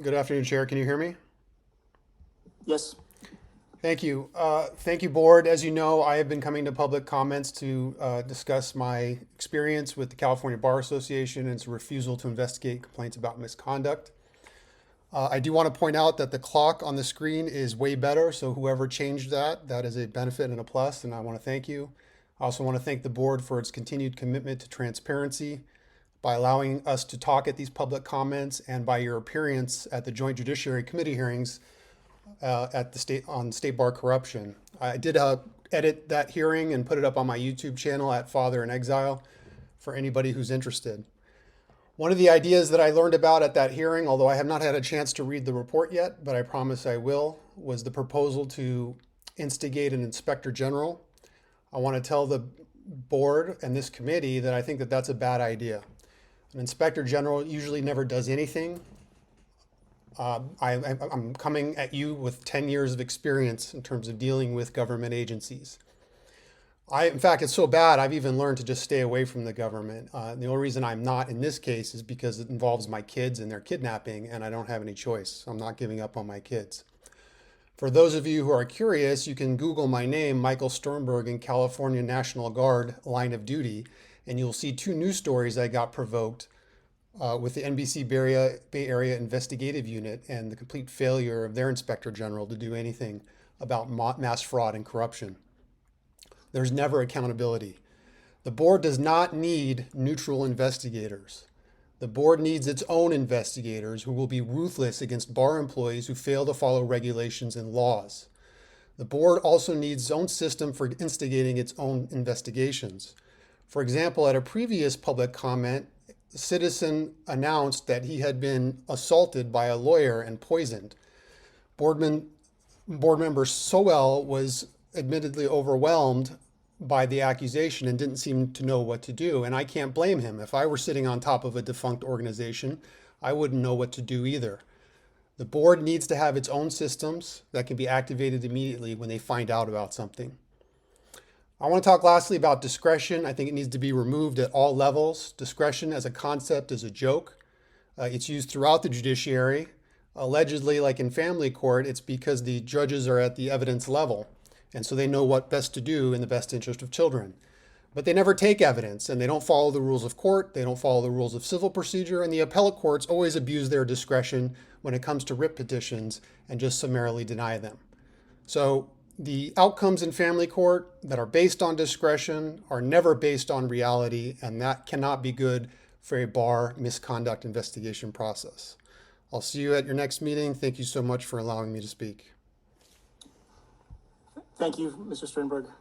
Good afternoon, Chair. Can you hear me? Yes. Thank you. Thank you, Board. As you know, I have been coming to public comments to discuss my experience with the California Bar Association and its refusal to investigate complaints about misconduct. I do want to point out that the clock on the screen is way better, so whoever changed that, that is a benefit and a plus, and I want to thank you. I also want to thank the Board for its continued commitment to transparency by allowing us to talk at these public comments and by your appearance at the Joint Judiciary Committee hearings at the state bar corruption. I did edit that hearing and put it up on my YouTube channel at Father in Exile for anybody who's interested. One of the ideas that I learned about at that hearing, although I have not had a chance to read the report yet, but I promise I will, was the proposal to instigate an inspector general. I want to tell the board and this committee that I think that that's a bad idea. An inspector general usually never does anything. I'm coming at you with 10 years of experience in terms of dealing with government agencies. In fact, it's so bad, I've even learned to just stay away from the government. The only reason I'm not in this case is because it involves my kids and their kidnapping, and I don't have any choice. I'm not giving up on my kids. For those of you who are curious, you can Google my name, Michael Sternberg, in California National Guard line of duty, and you'll see two news stories I got provoked with the NBC Bay Area Investigative Unit and the complete failure of their inspector general to do anything about mass fraud and corruption. There's never accountability. The board does not need neutral investigators. The board needs its own investigators who will be ruthless against bar employees who fail to follow regulations and laws. The board also needs its own system for instigating its own investigations. For example, at a previous public comment, a citizen announced that he had been assaulted by a lawyer and poisoned. Board member Sowell was admittedly overwhelmed by the accusation and didn't seem to know what to do. And I can't blame him. If I were sitting on top of a defunct organization, I wouldn't know what to do either. The board needs to have its own systems that can be activated immediately when they find out about something. I want to talk lastly about discretion. I think it needs to be removed at all levels. Discretion as a concept is a joke. It's used throughout the judiciary. Allegedly, like in family court, it's because the judges are at the evidence level, and so they know what best to do in the best interest of children. But they never take evidence, and they don't follow the rules of court, they don't follow the rules of civil procedure, and the appellate courts always abuse their discretion when it comes to writ petitions and just summarily deny them. So the outcomes in family court that are based on discretion are never based on reality, and that cannot be good for a bar misconduct investigation process. I'll see you at your next meeting. Thank you so much for allowing me to speak. Thank you, Mr. Sternberg.